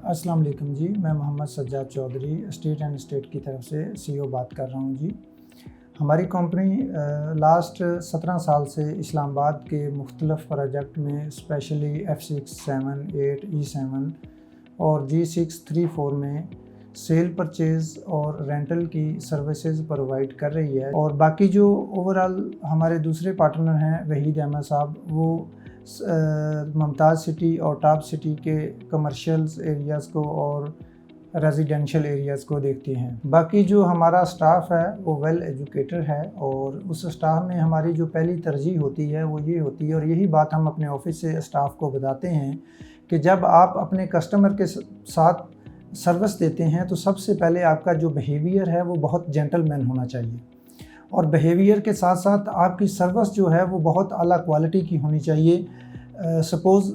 अस्सलाम वालेकुम जी। मैं Mohammad Sajjad Chaudhry state and state की तरफ से CEO बात कर रहा हूँ जी। हमारी कंपनी लास्ट 17 साल से इस्लामाबाद के मुख्तलिफ़ प्रोजेक्ट में स्पेशली F6, 7, 8, E7 और G634 में सेल परचेज़ और रेंटल की सर्विसेज प्रोवाइड कर रही है। और बाकी जो ओवरऑल हमारे दूसरे पार्टनर हैं वहीद अहमद साहब, वो मुमताज़ सिटी और टॉप सिटी के कमर्शियल्स एरियाज़ को और रेजिडेंशियल एरियाज़ को देखती हैं। बाकी जो हमारा स्टाफ है वो वेल एजुकेटेड है और उस स्टाफ में हमारी जो पहली तरजीह होती है वो ये होती है, और यही बात हम अपने ऑफिस से स्टाफ को बताते हैं कि जब आप अपने कस्टमर के साथ सर्विस देते हैं तो सबसे पहले आपका जो बिहेवियर है वो बहुत जेंटलमैन होना चाहिए, और बिहेवियर के साथ साथ आपकी सर्विस जो है वो बहुत आला क्वालिटी की होनी चाहिए। सपोज़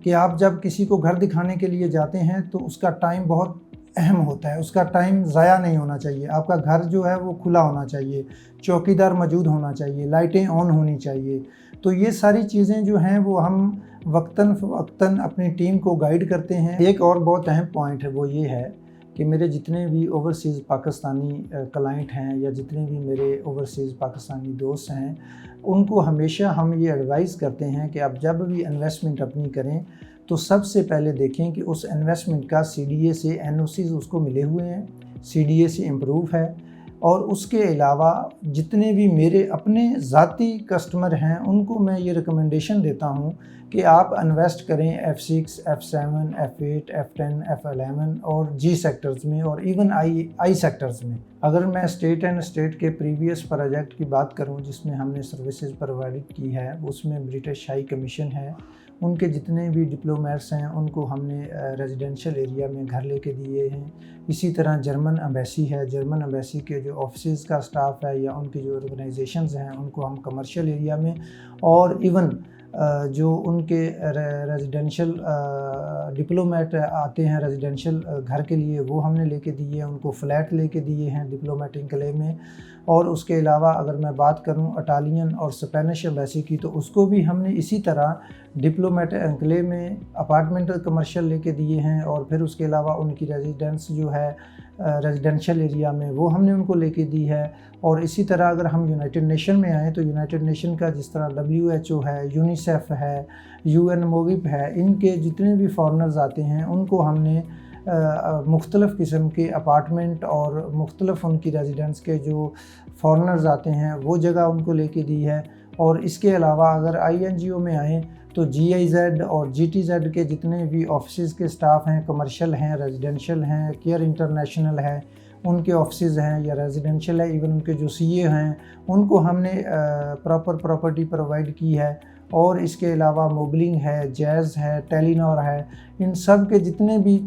कि आप जब किसी को घर दिखाने के लिए जाते हैं तो उसका टाइम बहुत अहम होता है, उसका टाइम ज़ाया नहीं होना चाहिए। आपका घर जो है वो खुला होना चाहिए, चौकीदार मौजूद होना चाहिए, लाइटें ऑन होनी चाहिए। तो ये सारी चीज़ें जो हैं वो हम वक्तन फ़वक्तन अपनी टीम को गाइड करते हैं। एक और बहुत अहम पॉइंट है वो ये है कि मेरे जितने भी ओवरसीज़ पाकिस्तानी क्लाइंट हैं या जितने भी मेरे ओवरसीज़ पाकिस्तानी दोस्त हैं, उनको हमेशा हम ये एडवाइस करते हैं कि आप जब भी इन्वेस्टमेंट अपनी करें तो सबसे पहले देखें कि उस इन्वेस्टमेंट का CDA से NOCs उसको मिले हुए हैं, CDA से इम्प्रूव है। और उसके अलावा जितने भी मेरे अपने ज़ाती कस्टमर हैं उनको मैं ये रिकमेंडेशन देता हूँ कि आप इन्वेस्ट करें F6, F7, F8, F10, F11 और G सेक्टर्स में और इवन I सेक्टर्स में। अगर मैं स्टेट एंड स्टेट के प्रीवियस प्रोजेक्ट की बात करूं जिसमें हमने सर्विसेज प्रोवाइड की है, उसमें ब्रिटिश हाई कमीशन है, उनके जितने भी डिप्लोमेट्स हैं उनको हमने रेजिडेंशियल एरिया में घर लेके दिए हैं। इसी तरह जर्मन एम्बेसी है, जर्मन एम्बेसी के जो ऑफिस का स्टाफ है या उनकी जो ऑर्गेनाइजेशंस हैं उनको हम कमर्शियल एरिया में, और इवन जो उनके रेजिडेंशियल डिप्लोमेट आते हैं रेजिडेंशियल घर के लिए, वो हमने लेके दिए हैं, उनको फ्लैट लेके दिए हैं डिप्लोमेट एन्क्लेव में। और उसके अलावा अगर मैं बात करूं इटालियन और स्पेनिश एम्बेसी की, तो उसको भी हमने इसी तरह डिप्लोमेट एन्क्लेव में अपार्टमेंट कमर्शियल लेके दिए हैं। और फिर उसके अलावा उनकी रेजिडेंस जो है रेजिडेंशियल एरिया में वो हमने उनको लेके दी है। और इसी तरह अगर हम यूनाइटेड नेशन में आएँ तो यूनाइटेड नेशन का जिस तरह WHO है, यूनिसेफ है, UN मोगिब है, इनके जितने भी फॉरेनर्स आते हैं उनको हमने मुख्तलिफ़ किस्म के अपार्टमेंट और मुख्तलिफ़ उनकी रेजिडेंस के जो फॉरेनर्स आते हैं वो जगह उनको लेके दी है। और इसके अलावा अगर INGO में आएँ तो GIZ और GTZ के जितने भी ऑफिस के स्टाफ हैं, कमर्शियल हैं, रेजिडेंशियल हैं, केयर इंटरनेशनल है, उनके ऑफिस हैं या रेजिडेंशियल है, इवन उनके जो CA हैं उनको हमने प्रॉपर प्रॉपर्टी प्रोवाइड की है। और इसके अलावा मोबलिंग है, जैज़ है, टेलीनॉर है, इन सब के जितने भी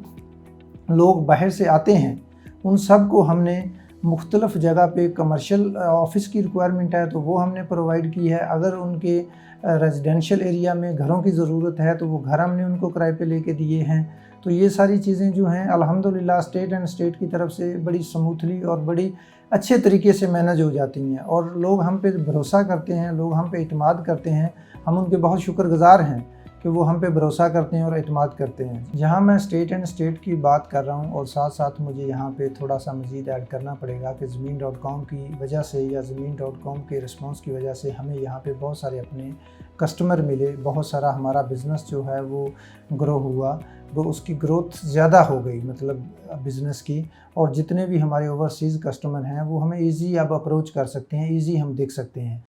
लोग बाहर से आते हैं उन सब को हमने मुख्तलिफ़ जगह पे कमर्शियल ऑफिस की रिक्वायरमेंट है तो वो हमने प्रोवाइड की है। अगर उनके रेजिडेंशियल एरिया में घरों की ज़रूरत है तो वो घर हमने उनको किराए पे लेके दिए हैं। तो ये सारी चीज़ें जो हैं अल्हम्दुलिल्लाह स्टेट एंड स्टेट की तरफ से बड़ी स्मूथली और बड़ी अच्छे तरीके से मैनेज हो जाती हैं, और लोग हम पे भरोसा करते हैं, लोग हम पे इत्मीनान करते हैं। हम उनके बहुत शुक्रगुज़ार हैं कि वो हम पे भरोसा करते हैं और इत्मीनान करते हैं। यहाँ मैं स्टेट एंड स्टेट की बात कर रहा हूँ और साथ साथ मुझे यहाँ पे थोड़ा सा मज़ीद ऐड करना पड़ेगा कि ज़मीन.com की वजह से या ज़मीन.com के रिस्पांस की वजह से हमें यहाँ पे बहुत सारे अपने कस्टमर मिले, बहुत सारा हमारा बिज़नेस जो है वो ग्रो हुआ, वो उसकी ग्रोथ ज़्यादा हो गई मतलब बिज़नेस की। और जितने भी हमारे ओवरसीज़ कस्टमर हैं वो हमें ईज़ी अब अप्रोच कर सकते हैं, ईज़ी हम देख सकते हैं।